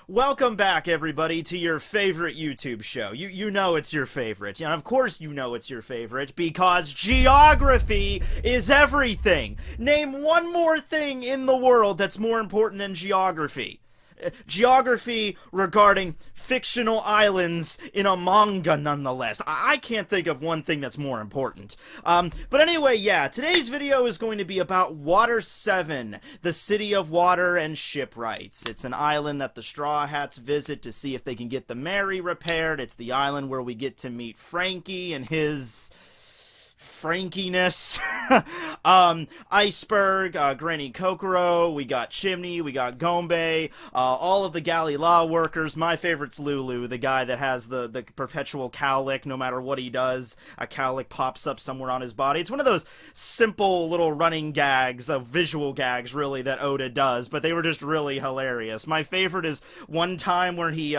Welcome back, everybody, to your favorite YouTube show. You know it's your favorite. And of course you know it's your favorite, because geography is everything. Name one more thing in the world that's more important than geography. Geography regarding fictional islands in a manga, nonetheless. I can't think of one thing that's more important. But anyway, yeah, today's video is going to be about Water 7, the City of Water and Shipwrights. It's an island that the Straw Hats visit to see if they can get the Mary repaired. It's the island where we get to meet Frankie and his Frankiness. Iceberg, Granny Kokoro, we got Chimney, we got Gombe, all of the galley law workers. My favorite's Lulu, the guy that has the perpetual cowlick. No matter what he does, a cowlick pops up somewhere on his body. It's one of those simple little running gags, visual gags, really, that Oda does, but they were just really hilarious. My favorite is one time where he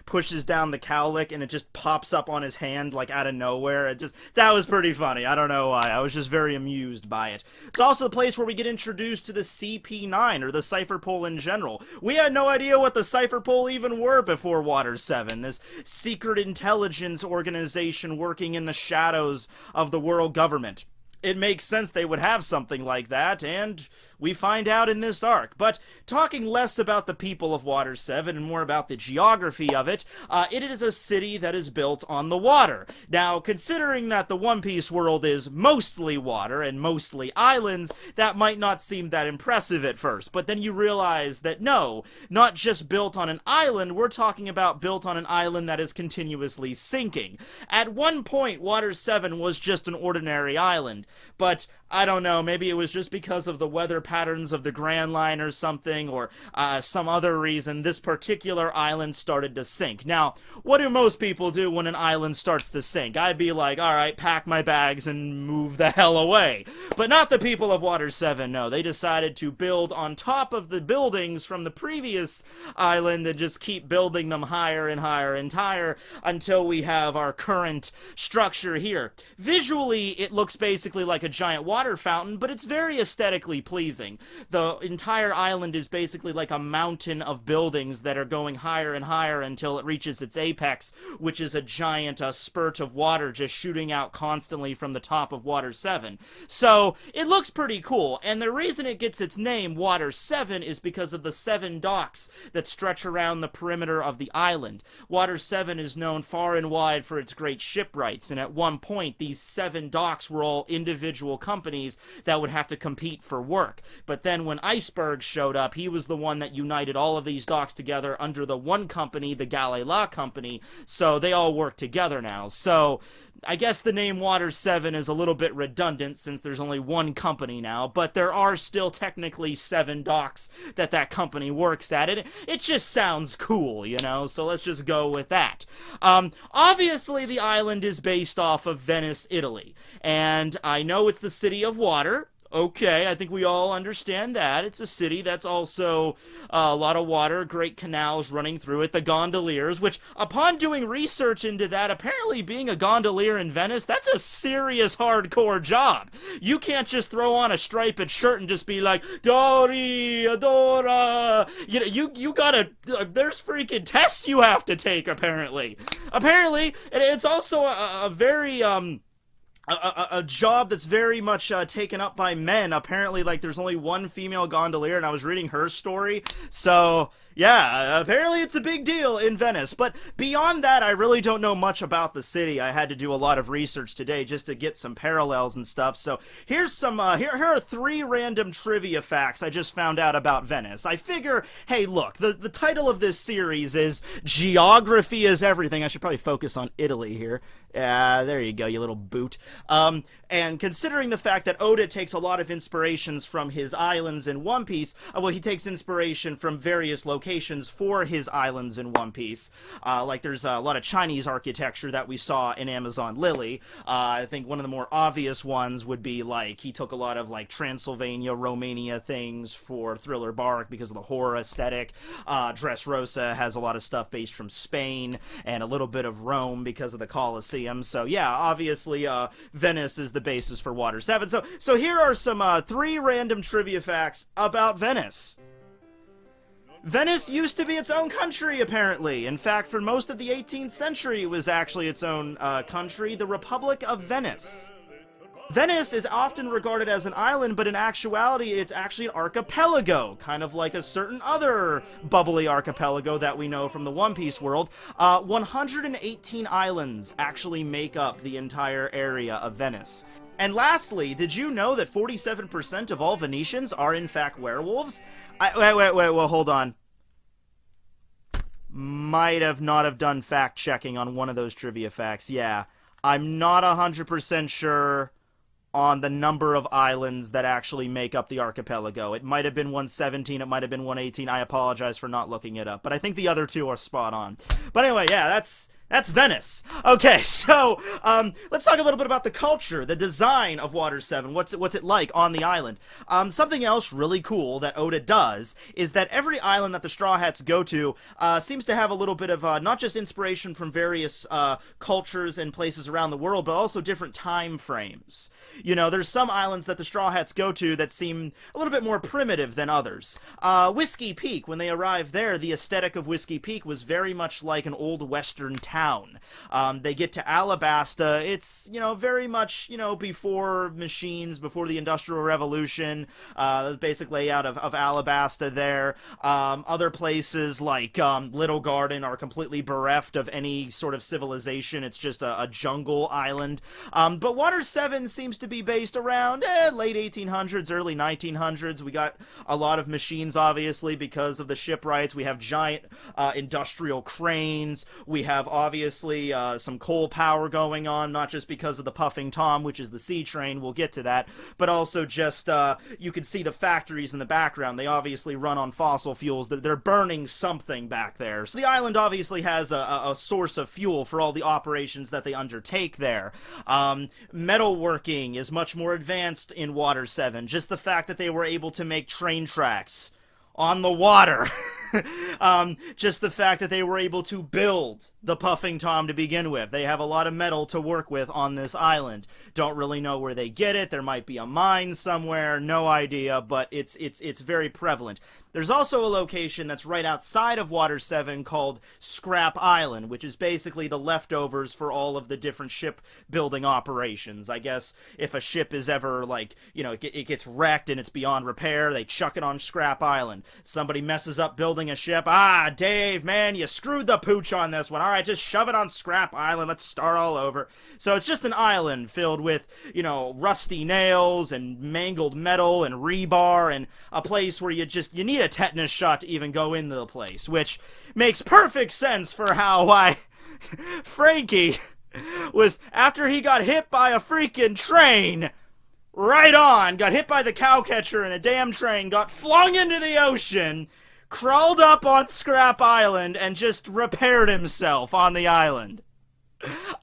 pushes down the cowlick and it just pops up on his hand, like, out of nowhere. That was pretty funny. I don't know why. I was just very amused by it. It's also the place where we get introduced to the CP9, or the Cipher Pole in general. We had no idea what the Cipher Pole even were before Water 7. This secret intelligence organization working in the shadows of the world government. It makes sense they would have something like that, and we find out in this arc. But talking less about the people of Water 7 and more about the geography of it, it is a city that is built on the water. Now, considering that the One Piece world is mostly water and mostly islands, that might not seem that impressive at first. But then you realize that no, not just built on an island, we're talking about built on an island that is continuously sinking. At one point, Water 7 was just an ordinary island. But, I don't know, maybe it was just because of the weather patterns of the Grand Line or something, or some other reason, this particular island started to sink. Now, what do most people do when an island starts to sink? I'd be like, alright, pack my bags and move the hell away. But not the people of Water 7, no. They decided to build on top of the buildings from the previous island and just keep building them higher and higher and higher until we have our current structure here. Visually, it looks basically like a giant water fountain, but it's very aesthetically pleasing. The entire island is basically like a mountain of buildings that are going higher and higher until it reaches its apex, which is a giant spurt of water just shooting out constantly from the top of Water 7. So, it looks pretty cool, and the reason it gets its name, Water 7, is because of the 7 docks that stretch around the perimeter of the island. Water 7 is known far and wide for its great shipwrights, and at one point, these 7 docks were all individual companies that would have to compete for work. But then when Iceberg showed up, he was the one that united all of these docks together under the one company, the Galley-La Company, so they all work together now. So, I guess the name Water 7 is a little bit redundant since there's only one company now, but there are still technically 7 docks that company works at. It just sounds cool, you know, so let's just go with that. Obviously the island is based off of Venice, Italy, and I know it's the City of Water. Okay, I think we all understand that. It's a city that's also a lot of water, great canals running through it, the gondoliers, which, upon doing research into that, apparently being a gondolier in Venice, that's a serious hardcore job. You can't just throw on a striped shirt and just be like, Dori, Adora. You know, you gotta, there's freaking tests you have to take, apparently. Apparently, it's also a very, a job that's very much taken up by men. Apparently, like, there's only one female gondolier, and I was reading her story, so yeah, apparently it's a big deal in Venice. But beyond that, I really don't know much about the city. I had to do a lot of research today just to get some parallels and stuff. So here's some, here are 3 random trivia facts I just found out about Venice. I figure, hey, look, the title of this series is Geography is Everything. I should probably focus on Italy here. There you go, you little boot. And considering the fact that Oda takes a lot of inspirations from his islands in One Piece, well, he takes inspiration from various locations for his islands in One Piece. Like, there's a lot of Chinese architecture that we saw in Amazon Lily. I think one of the more obvious ones would be, like, he took a lot of, like, Transylvania, Romania things for Thriller Bark because of the horror aesthetic. Dressrosa has a lot of stuff based from Spain, and a little bit of Rome because of the Colosseum. So, yeah, obviously, Venice is the basis for Water 7. So here are some 3 random trivia facts about Venice. Venice used to be its own country, apparently. In fact, for most of the 18th century, it was actually its own country, the Republic of Venice. Venice is often regarded as an island, but in actuality, it's actually an archipelago, kind of like a certain other bubbly archipelago that we know from the One Piece world. 118 islands actually make up the entire area of Venice. And lastly, did you know that 47% of all Venetians are in fact werewolves? Wait, hold on. Might have not have done fact checking on one of those trivia facts, yeah. I'm not 100% sure on the number of islands that actually make up the archipelago. It might have been 117, it might have been 118. I apologize for not looking it up, but I think the other two are spot on. But anyway, yeah, that's Venice. Okay, so let's talk a little bit about the culture, the design of Water 7. What's it like on the island? Something else really cool that Oda does is that every island that the Straw Hats go to seems to have a little bit of not just inspiration from various cultures and places around the world, but also different time frames. You know, there's some islands that the Straw Hats go to that seem a little bit more primitive than others. Whiskey Peak, when they arrived there, the aesthetic of Whiskey Peak was very much like an old western town. They get to Alabasta. It's, you know, very much, you know, before machines, before the Industrial Revolution. Basic layout of Alabasta there. Other places like Little Garden are completely bereft of any sort of civilization. It's just a jungle island. But Water 7 seems to be based around late 1800s, early 1900s. We got a lot of machines, obviously, because of the shipwrights. We have giant industrial cranes. We have obviously some coal power going on, not just because of the Puffing Tom, which is the sea train, we'll get to that, but also just you can see the factories in the background. They obviously run on fossil fuels. They're burning something back there. So the island obviously has a source of fuel for all the operations that they undertake there. Metalworking is much more advanced in Water 7. Just the fact that they were able to make train tracks on the water. Just the fact that they were able to build the Puffing Tom to begin with. They have a lot of metal to work with on this island. Don't really know where they get it. There might be a mine somewhere. No idea, but it's very prevalent. There's also a location that's right outside of Water 7 called Scrap Island, which is basically the leftovers for all of the different shipbuilding operations. I guess if a ship is ever, like, you know, it gets wrecked and it's beyond repair, they chuck it on Scrap Island. Somebody messes up building a ship. Ah, Dave, man, you screwed the pooch on this one. All right, just shove it on Scrap Island. Let's start all over. So it's just an island filled with, you know, rusty nails and mangled metal and rebar and a place where you need a tetanus shot to even go into the place, which makes perfect sense for how Frankie was, after he got hit by a freaking train, right on, got hit by the cowcatcher in a damn train, got flung into the ocean, crawled up on Scrap Island, and just repaired himself on the island.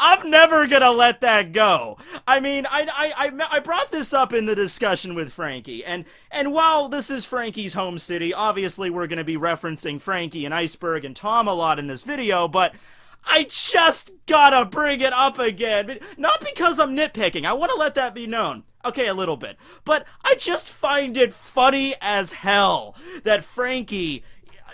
I'm never gonna let that go. I mean, I brought this up in the discussion with Frankie, and while this is Frankie's home city, obviously we're gonna be referencing Frankie and Iceberg and Tom a lot in this video, but I just gotta bring it up again. Not because I'm nitpicking, I want to let that be known. Okay, a little bit. But I just find it funny as hell that Frankie,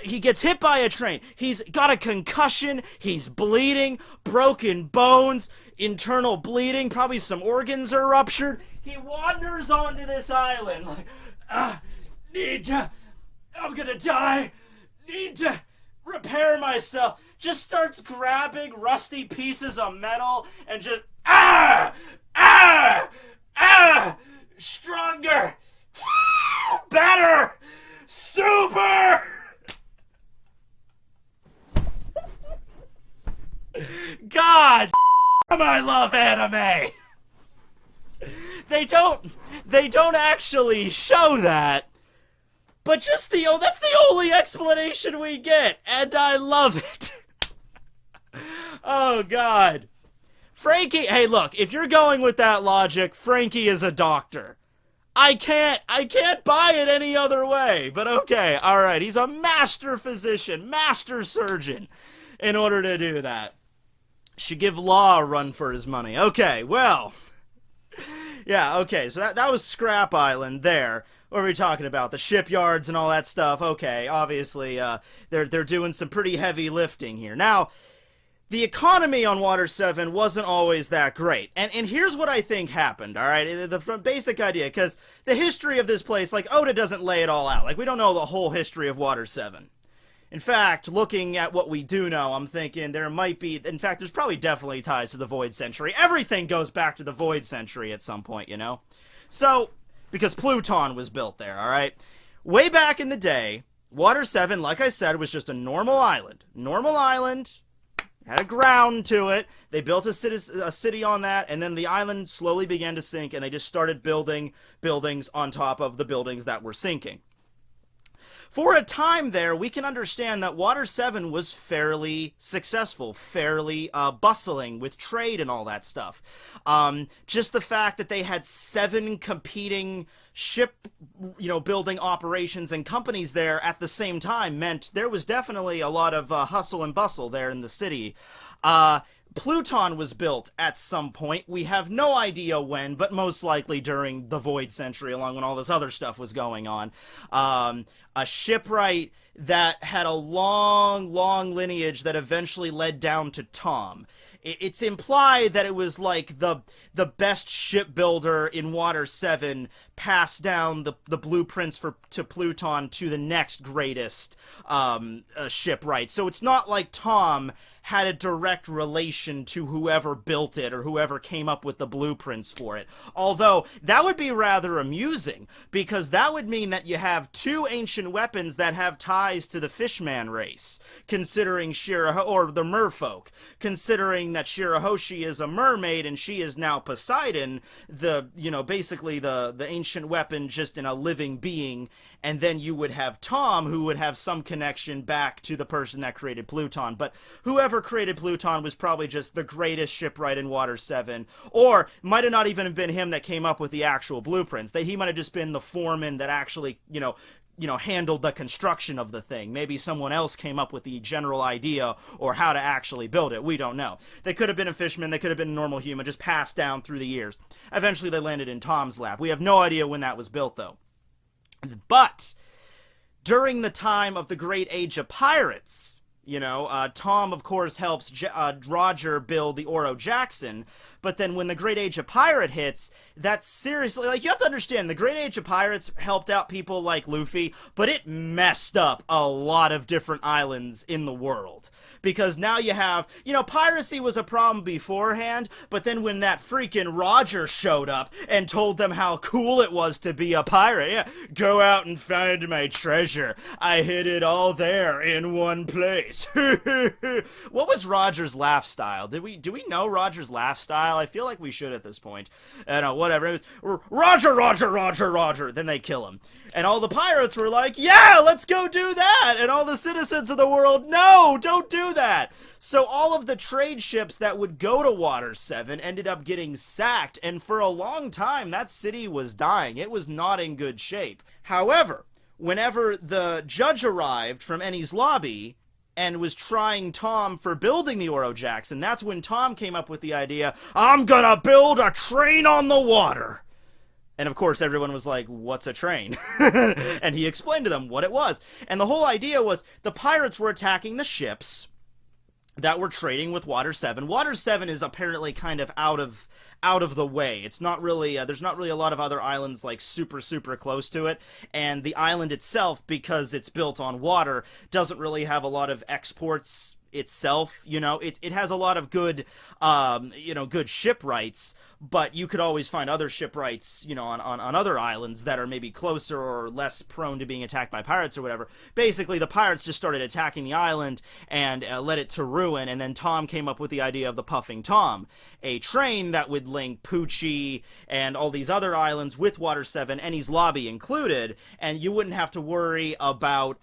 he gets hit by a train. He's got a concussion. He's bleeding, broken bones, internal bleeding. Probably some organs are ruptured. He wanders onto this island like, I'm gonna die. Need to repair myself. Just starts grabbing rusty pieces of metal and just, stronger, better, super. God, I love anime. They don't actually show that, but just that's the only explanation we get, and I love it. Oh God, Frankie. Hey, look, if you're going with that logic, Frankie is a doctor. I can't buy it any other way. But okay, all right, he's a master physician, master surgeon. In order to do that, should give Law a run for his money. Okay, well, yeah, okay, so that was Scrap Island there. What are we talking about? The shipyards and all that stuff. Okay, obviously, they're doing some pretty heavy lifting here. Now, the economy on Water 7 wasn't always that great. And here's what I think happened, alright? The basic idea, because the history of this place, like, Oda doesn't lay it all out. Like, we don't know the whole history of Water 7. In fact, looking at what we do know, I'm thinking there might be... In fact, there's probably definitely ties to the Void Century. Everything goes back to the Void Century at some point, you know? So, because Pluton was built there, alright? Way back in the day, Water 7, like I said, was just a normal island. Normal island... had a ground to it. They built a city on that, and then the island slowly began to sink, and they just started building buildings on top of the buildings that were sinking. For a time there, we can understand that Water 7 was fairly successful, fairly bustling with trade and all that stuff. Just the fact that they had 7 competing ship, building operations and companies there at the same time meant there was definitely a lot of hustle and bustle there in the city. Pluton was built at some point. We have no idea when, but most likely during the Void Century, along when all this other stuff was going on. A shipwright that had a long, long lineage that eventually led down to Tom. It's implied that it was like the best shipbuilder in Water 7 passed down the blueprints to Pluton to the next greatest shipwright. So it's not like Tom had a direct relation to whoever built it or whoever came up with the blueprints for it. Although, that would be rather amusing, because that would mean that you have 2 ancient weapons that have ties to the Fishman race, considering or the merfolk, considering that Shirahoshi is a mermaid and she is now Poseidon, basically the ancient weapon just in a living being, and then you would have Tom, who would have some connection back to the person that created Pluton. But whoever created Pluton was probably just the greatest shipwright in Water 7, or might have not even been him that came up with the actual blueprints. He might have just been the foreman that actually, handled the construction of the thing. Maybe someone else came up with the general idea or how to actually build it. We don't know. They could have been a fisherman. They could have been a normal human, just passed down through the years. Eventually, they landed in Tom's lap. We have no idea when that was built, though. But during the time of the Great Age of Pirates, Tom, of course, helps Roger build the Oro Jackson, but then when the Great Age of Pirate hits, that's seriously, you have to understand, the Great Age of Pirates helped out people like Luffy, but it messed up a lot of different islands in the world. Because now you have, piracy was a problem beforehand, but then when that freaking Roger showed up and told them how cool it was to be a pirate, go out and find my treasure. I hid it all there in one place. What was Roger's laugh style? Do we know Roger's laugh style? I feel like we should at this point. I don't know, whatever. It was Roger, Roger, Roger, Roger. Then they kill him. And all the pirates were like, yeah, let's go do that. And all the citizens of the world, no, don't do that. So all of the trade ships that would go to Water 7 ended up getting sacked. And for a long time, that city was dying. It was not in good shape. However, whenever the judge arrived from Enies Lobby and was trying Tom for building the Oro Jackson, that's when Tom came up with the idea, I'm gonna build a train on the water. And of course everyone was like, what's a train? And he explained to them what it was. And the whole idea was the pirates were attacking the ships that were trading with Water 7. Water 7 is apparently kind of out of the way. It's not really, there's not really a lot of other islands like super close to it, and the island itself, because it's built on water, doesn't really have a lot of exports itself. It has a lot of good good shipwrights, but you could always find other shipwrights on other islands that are maybe closer or less prone to being attacked by pirates or whatever. Basically, the pirates just started attacking the island and led it to ruin, and then Tom came up with the idea of the Puffing Tom, a train that would link Poochie and all these other islands with Water 7, Enies Lobby included, and you wouldn't have to worry about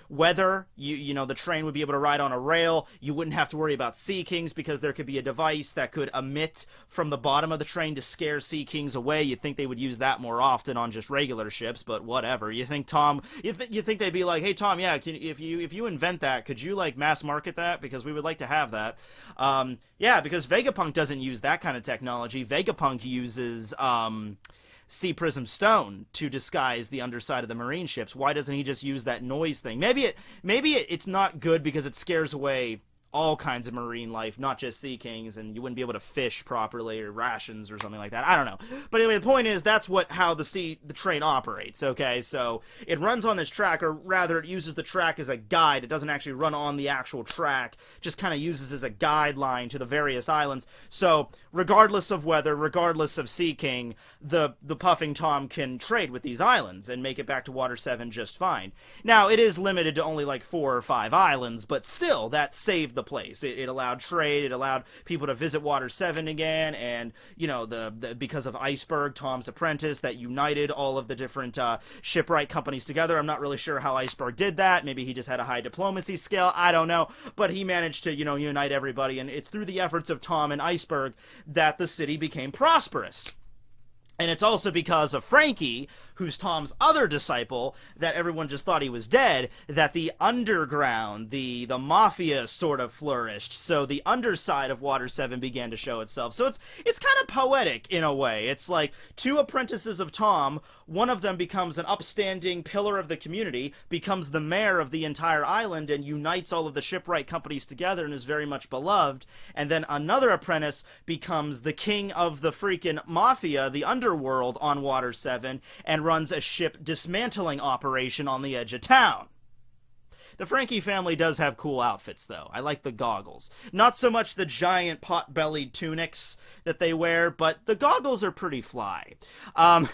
weather. The train would be able to ride on a rail. You wouldn't have to worry about Sea Kings, because there could be a device that could emit from the bottom of the train to scare Sea Kings away. You'd think they would use that more often on just regular ships, but whatever. You think Tom, you think they'd be like, hey Tom, yeah, if you invent that, could you mass market that, because we would like to have that. Yeah, because Vegapunk doesn't use that kind of technology. Vegapunk uses sea prism stone to disguise the underside of the marine ships. Why doesn't he just use that noise thing? Maybe it's not good because it scares away all kinds of marine life, not just sea kings, and you wouldn't be able to fish properly, or rations or something like that. I don't know. But anyway, the point is that's how the train operates, okay? So it runs on this track, or rather it uses the track as a guide. It doesn't actually run on the actual track, just kind of uses as a guideline to the various islands. So regardless of weather, regardless of Sea King, the Puffing Tom can trade with these islands and make it back to Water 7 just fine. Now, it is limited to only like 4 or 5 islands, but still, that saved the place. It allowed trade, it allowed people to visit Water 7 again, and, you know, because of Iceberg, Tom's apprentice, that united all of the different shipwright companies together. I'm not really sure how Iceberg did that. Maybe he just had a high diplomacy skill. I don't know. But he managed to, you know, unite everybody, and it's through the efforts of Tom and Iceberg that the city became prosperous. And it's also because of Frankie, who's Tom's other disciple, that everyone just thought he was dead, that the underground, the mafia sort of flourished. So the underside of Water 7 began to show itself. So it's kind of poetic in a way. It's like 2 apprentices of Tom, one of them becomes an upstanding pillar of the community, becomes the mayor of the entire island, and unites all of the shipwright companies together and is very much beloved. And then another apprentice becomes the king of the freaking mafia, the underworld on Water 7, and runs a ship dismantling operation on the edge of town. The Frankie family does have cool outfits, though. I like the goggles. Not so much the giant pot-bellied tunics that they wear, but the goggles are pretty fly.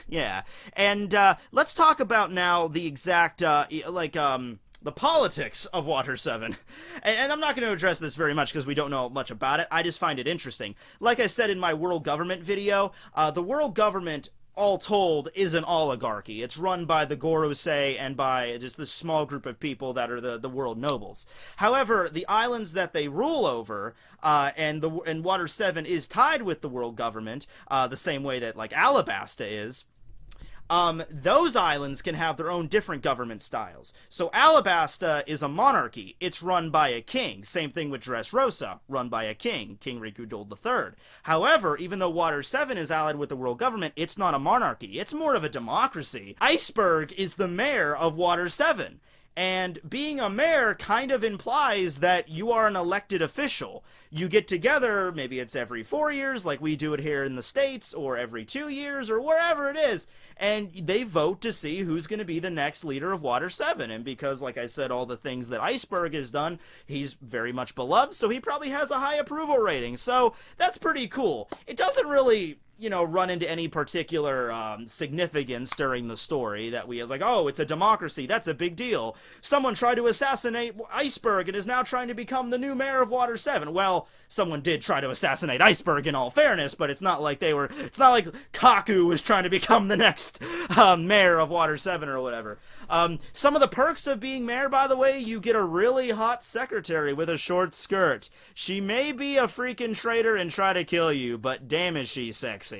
Yeah. And let's talk about now the exact, the politics of Water 7. And I'm not going to address this very much because we don't know much about it. I just find it interesting. Like I said in my world government video, the world government, all told, is an oligarchy. It's run by the Gorosei and by just this small group of people that are the world nobles. However, the islands that they rule over, and Water 7 is tied with the world government, the same way that, like, Alabasta is. Those islands can have their own different government styles. So Alabasta is a monarchy. It's run by a king. Same thing with Dressrosa, run by a king, King Rikudol III. However, even though Water 7 is allied with the world government, it's not a monarchy. It's more of a democracy. Iceberg is the mayor of Water 7. And being a mayor kind of implies that you are an elected official. You get together, maybe it's every 4 years, like we do it here in the States, or every 2 years, or wherever it is, and they vote to see who's going to be the next leader of Water 7. And because, like I said, all the things that Iceberg has done, he's very much beloved, so he probably has a high approval rating. So that's pretty cool. It doesn't really, you know, run into any particular significance during the story that we was like, oh, it's a democracy, that's a big deal. Someone tried to assassinate Iceberg and is now trying to become the new mayor of Water 7. Well, someone did try to assassinate Iceberg in all fairness, but it's not like Kaku was trying to become the next mayor of Water 7 or whatever. Some of the perks of being mayor, by the way, you get a really hot secretary with a short skirt. She may be a freaking traitor and try to kill you, but damn is she sexy.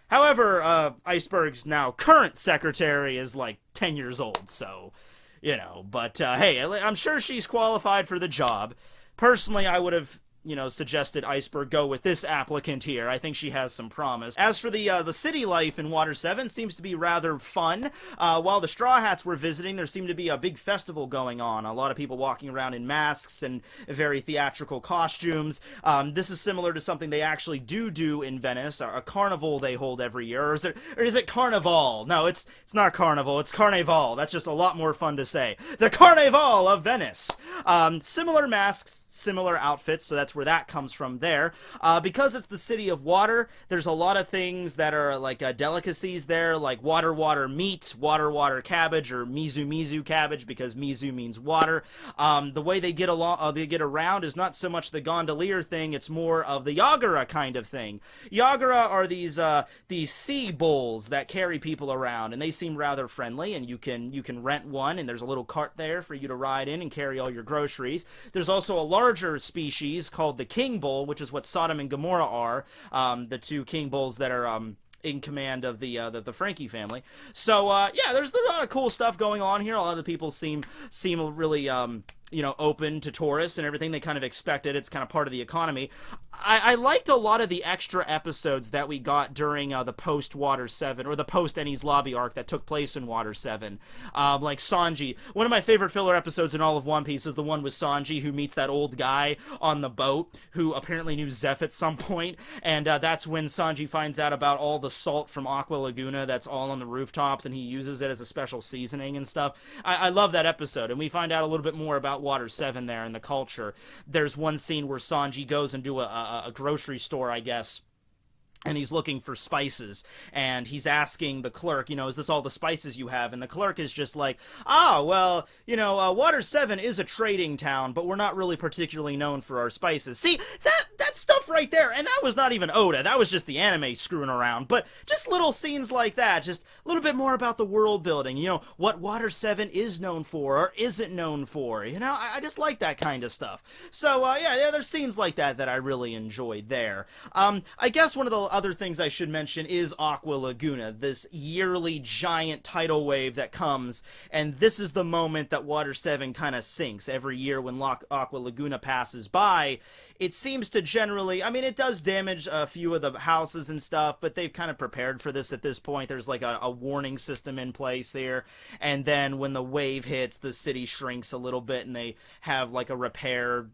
However, Iceberg's now current secretary is like 10 years old, so, you know, but hey, I'm sure she's qualified for the job. Personally, I would have, you know, suggested Iceberg go with this applicant here. I think she has some promise. As for the city life in Water 7, seems to be rather fun. While the Straw Hats were visiting, there seemed to be a big festival going on. A lot of people walking around in masks and very theatrical costumes. This is similar to something they actually do in Venice, a carnival they hold every year. Or is it Carnival? No, it's not Carnival, it's Carnival. That's just a lot more fun to say. The Carnival of Venice. Similar masks, similar outfits, so that's where that comes from there. Because it's the city of water, there's a lot of things that are like delicacies there, like water meat, water cabbage, or mizu cabbage, because mizu means water. The way they get around is not so much the gondolier thing, it's more of the yagura kind of thing. Yagura are these sea bulls that carry people around, and they seem rather friendly, and you can rent one, and there's a little cart there for you to ride in and carry all your groceries. There's also a larger species called the king bull, which is what Sodom and Gomorrah are, the 2 king bulls that are in command of the Frankie family. So yeah, there's a lot of cool stuff going on here. A lot of the people seem really open to tourists and everything. They kind of expect it. It's kind of part of the economy. I liked a lot of the extra episodes that we got during the post-Water 7, or the post-Enies Lobby arc that took place in Water 7. Like Sanji. One of my favorite filler episodes in all of One Piece is the one with Sanji, who meets that old guy on the boat, who apparently knew Zeph at some point, and that's when Sanji finds out about all the salt from Aqua Laguna that's all on the rooftops, and he uses it as a special seasoning and stuff. I love that episode, and we find out a little bit more about Water 7 there and the culture. There's one scene where Sanji goes into a grocery store, I guess, and he's looking for spices, and he's asking the clerk, is this all the spices you have? And the clerk is just like, well, Water 7 is a trading town, but we're not really particularly known for our spices. See, that stuff right there, and that was not even Oda, that was just the anime screwing around, but just little scenes like that, just a little bit more about the world building, what Water 7 is known for, or isn't known for, I just like that kind of stuff. So, yeah, there's scenes like that I really enjoyed there. I guess one of the other things I should mention is Aqua Laguna, this yearly giant tidal wave that comes, and this is the moment that Water 7 kind of sinks. Every year when Aqua Laguna passes by, it seems to generally, it does damage a few of the houses and stuff, but they've kind of prepared for this at this point. There's like a warning system in place there, and then when the wave hits, the city shrinks a little bit, and they have like a repair,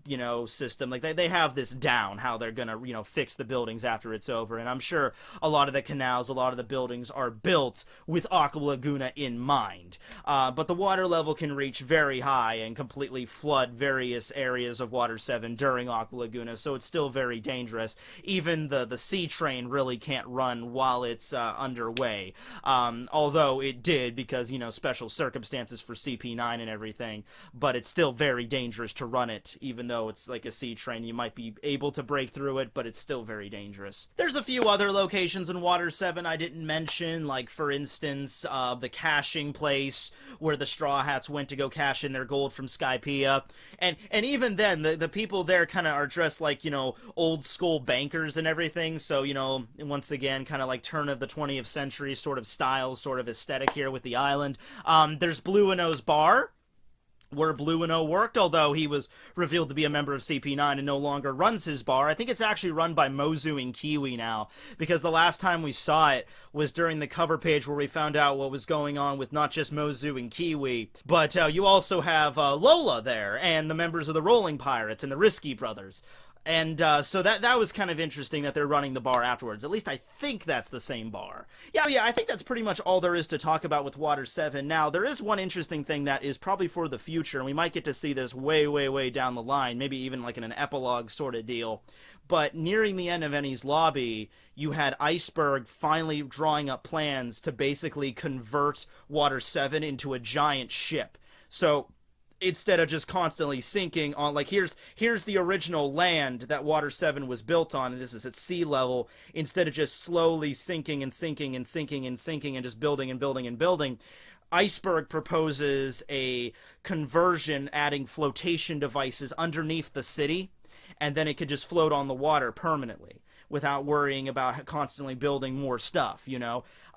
system. Like they have this down, how they're gonna, fix the buildings after it's over, and I'm sure a lot of the canals, a lot of the buildings are built with Aqua Laguna in mind. But the water level can reach very high and completely flood various areas of Water 7 during Aqua Laguna, so it's still very dangerous. Even the sea train really can't run while it's underway. Although it did, because, special circumstances for CP9 and everything, but it's still very dangerous to run it, even though it's like a sea train. You might be able to break through it, but it's still very dangerous. There's a few other locations in Water 7 I didn't mention, like, for instance, the caching place where the Straw Hats went to go cash in their gold from Skypiea, and even then, the people there kind of are dressed like, old school bankers and everything, so, once again, kind of like turn of the 20th century sort of style, sort of aesthetic here with the island. There's Blue and O's bar, where Blue and O worked, although he was revealed to be a member of CP9 and no longer runs his bar. I think it's actually run by Mozu and Kiwi now, because the last time we saw it was during the cover page where we found out what was going on with not just Mozu and Kiwi, but you also have Lola there, and the members of the Rolling Pirates and the Risky Brothers. And so that was kind of interesting that they're running the bar afterwards. At least I think that's the same bar. Yeah, I think that's pretty much all there is to talk about with Water 7. Now, there is one interesting thing that is probably for the future, and we might get to see this way, way, way down the line, maybe even like in an epilogue sort of deal. But nearing the end of Enies Lobby, you had Iceberg finally drawing up plans to basically convert Water 7 into a giant ship. So instead of just constantly sinking on, like, here's the original land that Water 7 was built on, and this is at sea level, instead of just slowly sinking and sinking and sinking and sinking and just building and building and building, Iceberg proposes a conversion, adding flotation devices underneath the city, and then it could just float on the water permanently without worrying about constantly building more stuff,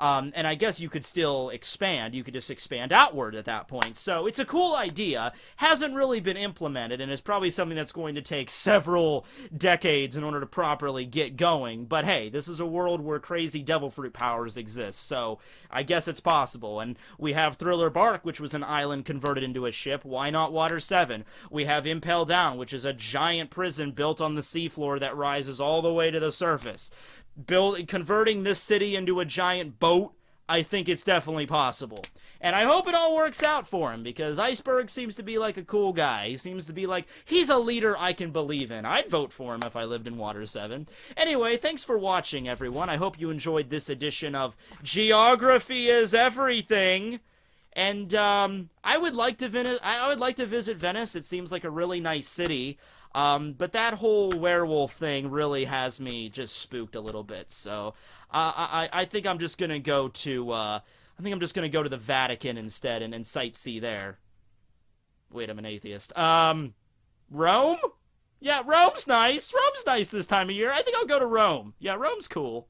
And I guess you could still expand. You could just expand outward at that point. So it's a cool idea. Hasn't really been implemented, and it's probably something that's going to take several decades in order to properly get going. But hey, this is a world where crazy devil fruit powers exist, so I guess it's possible. And we have Thriller Bark, which was an island converted into a ship. Why not Water 7? We have Impel Down, which is a giant prison built on the seafloor that rises all the way to the surface. Converting this city into a giant boat, I think it's definitely possible. And I hope it all works out for him, because Iceberg seems to be like a cool guy. He seems to be like, he's a leader I can believe in. I'd vote for him if I lived in Water 7. Anyway, thanks for watching, everyone. I hope you enjoyed this edition of Geography is Everything. And I would like to visit Venice. It seems like a really nice city. But that whole werewolf thing really has me just spooked a little bit. So I think I'm just gonna go to the Vatican instead and sightsee there. Wait, I'm an atheist. Rome? Yeah, Rome's nice. Rome's nice this time of year. I think I'll go to Rome. Yeah, Rome's cool.